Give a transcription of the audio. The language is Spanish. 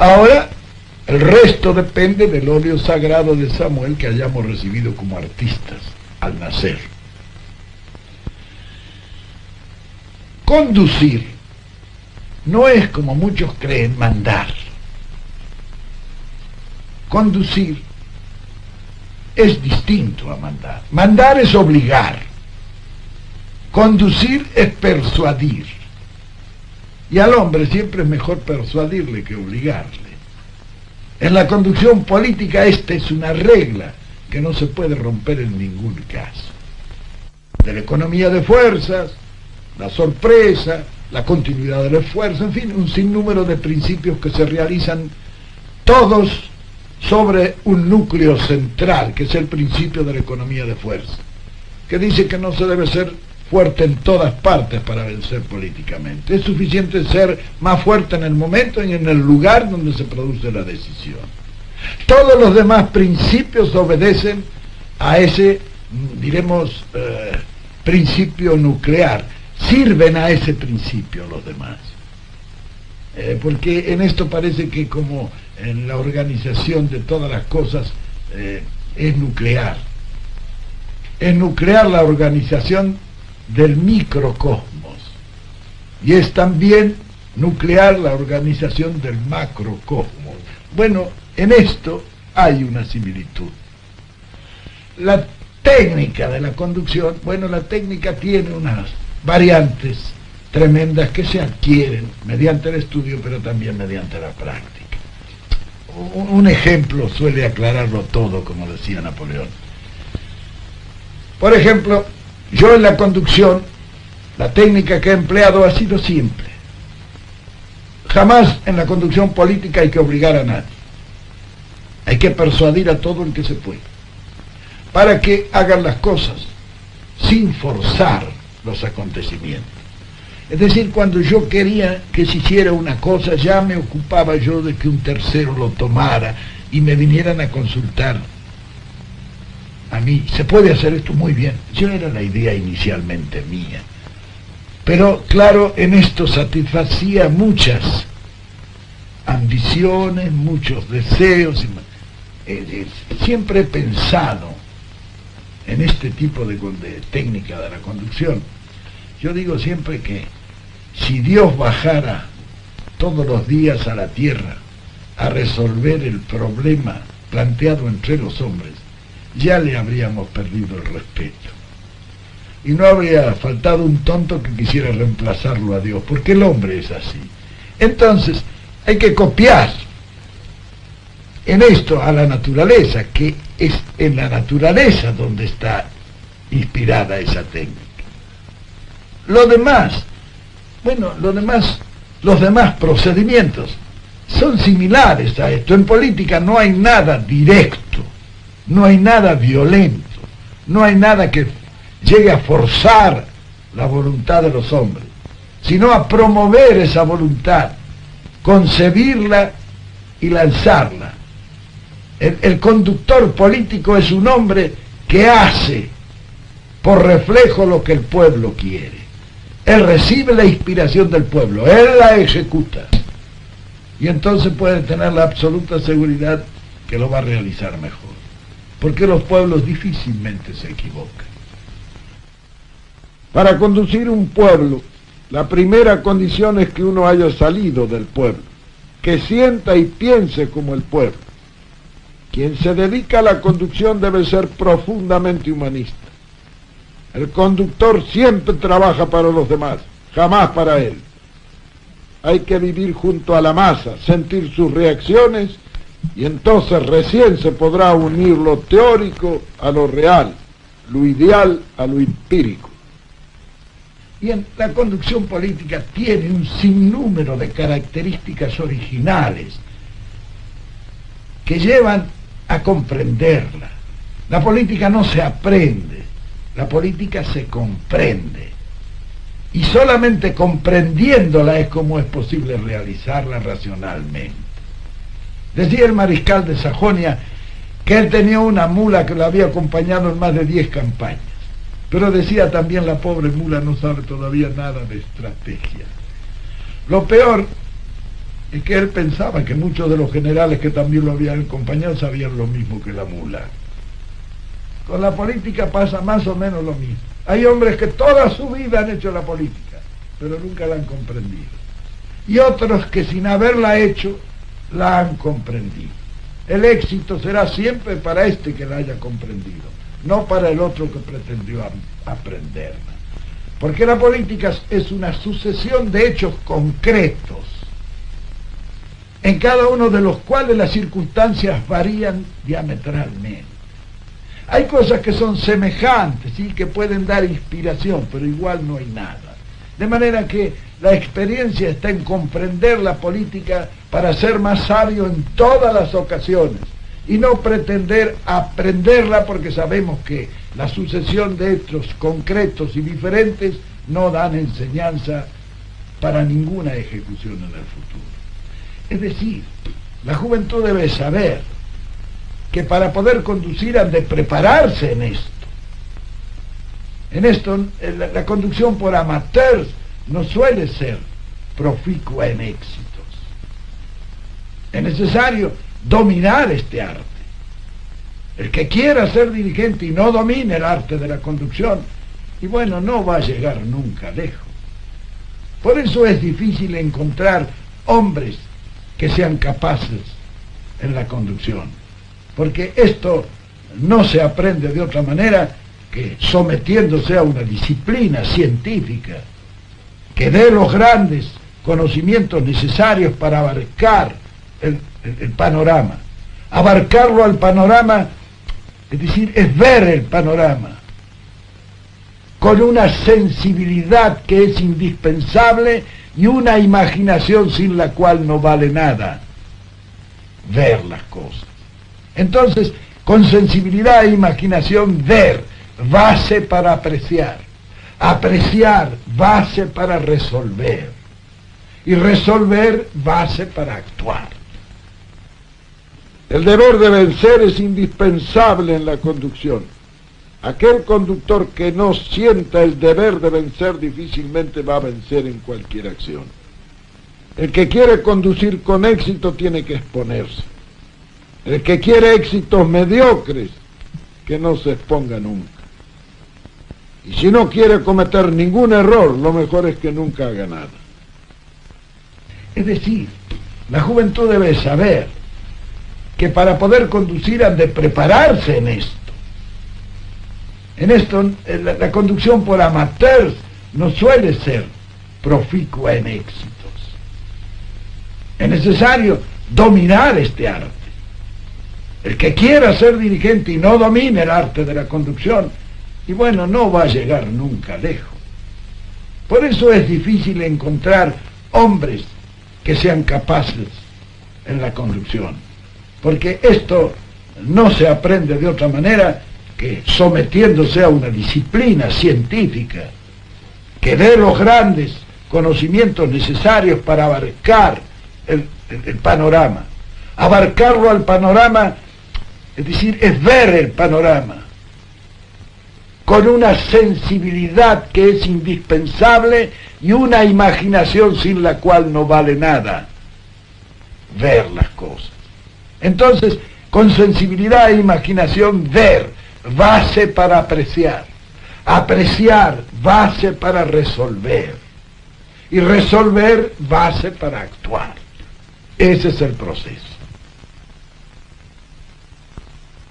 Ahora, el resto depende del óleo sagrado de Samuel que hayamos recibido como artistas al nacer. Conducir no es, como muchos creen, mandar. Conducir es distinto a mandar. Mandar es obligar. Conducir es persuadir. Y al hombre siempre es mejor persuadirle que obligarle. En la conducción política esta es una regla que no se puede romper en ningún caso. De la economía de fuerzas, la sorpresa, la continuidad del esfuerzo, en fin, un sinnúmero de principios que se realizan todos sobre un núcleo central, que es el principio de la economía de fuerza, que dice que no se debe ser fuerte en todas partes para vencer políticamente. Es suficiente ser más fuerte en el momento y en el lugar donde se produce la decisión. Todos los demás principios obedecen a ese, diremos, principio nuclear. Sirven a ese principio los demás. Porque en esto parece que, como en la organización de todas las cosas, es nuclear. Es nuclear la organización del microcosmos. Y es también nuclear la organización del macrocosmos. Bueno, en esto hay una similitud. La técnica de la conducción, bueno, la técnica tiene unas variantes tremendas que se adquieren mediante el estudio, pero también mediante la práctica. Un ejemplo suele aclararlo todo, como decía Napoleón. Por ejemplo, yo en la conducción, la técnica que he empleado ha sido simple. Jamás en la conducción política hay que obligar a nadie. Hay que persuadir a todo el que se puede, para que hagan las cosas sin forzar los acontecimientos. Es decir, cuando yo quería que se hiciera una cosa, ya me ocupaba yo de que un tercero lo tomara y me vinieran a consultar a mí. Se puede hacer esto muy bien. Yo era la idea inicialmente mía. Pero claro, en esto satisfacía muchas ambiciones, muchos deseos. Siempre he pensado en este tipo de técnica de la conducción. Yo digo siempre que si Dios bajara todos los días a la tierra a resolver el problema planteado entre los hombres, ya le habríamos perdido el respeto. Y no habría faltado un tonto que quisiera reemplazarlo a Dios, porque el hombre es así. Entonces, hay que copiar en esto a la naturaleza, que es en la naturaleza donde está inspirada esa técnica. Lo demás, bueno, los demás procedimientos son similares a esto. En política no hay nada directo, no hay nada violento, no hay nada que llegue a forzar la voluntad de los hombres, sino a promover esa voluntad, concebirla y lanzarla. El conductor político es un hombre que hace por reflejo lo que el pueblo quiere. Él recibe la inspiración del pueblo, él la ejecuta, y entonces puede tener la absoluta seguridad que lo va a realizar mejor, porque los pueblos difícilmente se equivocan. Para conducir un pueblo, la primera condición es que uno haya salido del pueblo, que sienta y piense como el pueblo. Quien se dedica a la conducción debe ser profundamente humanista. El conductor siempre trabaja para los demás, jamás para él. Hay que vivir junto a la masa, sentir sus reacciones, y entonces recién se podrá unir lo teórico a lo real, lo ideal a lo empírico. Y en la conducción política tiene un sinnúmero de características originales que llevan a comprenderla. La política no se aprende, la política se comprende. Y solamente comprendiéndola es como es posible realizarla racionalmente. Decía el mariscal de Sajonia que él tenía una mula que lo había acompañado en más de 10 campañas. Pero decía también, la pobre mula no sabe todavía nada de estrategia. Lo peor es que él pensaba que muchos de los generales que también lo habían acompañado sabían lo mismo que la mula. Con la política pasa más o menos lo mismo. Hay hombres que toda su vida han hecho la política, pero nunca la han comprendido. Y otros que sin haberla hecho, la han comprendido. El éxito será siempre para este que la haya comprendido, no para el otro que pretendió aprenderla. Porque la política es una sucesión de hechos concretos, en cada uno de los cuales las circunstancias varían diametralmente. Hay cosas que son semejantes, ¿sí?, que pueden dar inspiración, pero igual no hay nada. De manera que la experiencia está en comprender la política para ser más sabio en todas las ocasiones y no pretender aprenderla, porque sabemos que la sucesión de hechos concretos y diferentes no dan enseñanza para ninguna ejecución en el futuro. Es decir, la juventud debe saber que para poder conducir han de prepararse en esto. En esto, la conducción por amateurs no suele ser proficua en éxitos. Es necesario dominar este arte. El que quiera ser dirigente y no domine el arte de la conducción, y bueno, no va a llegar nunca lejos. Por eso es difícil encontrar hombres que sean capaces en la conducción, porque esto no se aprende de otra manera que sometiéndose a una disciplina científica que dé los grandes conocimientos necesarios para abarcar el panorama. Abarcarlo al panorama, es decir, es ver el panorama con una sensibilidad que es indispensable y una imaginación sin la cual no vale nada. Ver las cosas. Entonces, con sensibilidad e imaginación, ver, base para apreciar. Apreciar, base para resolver. Y resolver, base para actuar. El deber de vencer es indispensable en la conducción. Aquel conductor que no sienta el deber de vencer difícilmente va a vencer en cualquier acción. El que quiere conducir con éxito tiene que exponerse. El que quiere éxitos mediocres, que no se exponga nunca. Y si no quiere cometer ningún error, lo mejor es que nunca haga nada. Es decir, la juventud debe saber que para poder conducir han de prepararse en esto. En esto, la conducción por amateurs no suele ser proficua en éxitos. Es necesario dominar este arte. El que quiera ser dirigente y no domine el arte de la conducción, y bueno, no va a llegar nunca lejos. Por eso es difícil encontrar hombres que sean capaces en la conducción, porque esto no se aprende de otra manera que sometiéndose a una disciplina científica que dé los grandes conocimientos necesarios para abarcar el panorama. Abarcarlo al panorama, es decir, es ver el panorama con una sensibilidad que es indispensable y una imaginación sin la cual no vale nada. Ver las cosas. Entonces, con sensibilidad e imaginación, ver, base para apreciar. Apreciar, base para resolver. Y resolver, base para actuar. Ese es el proceso.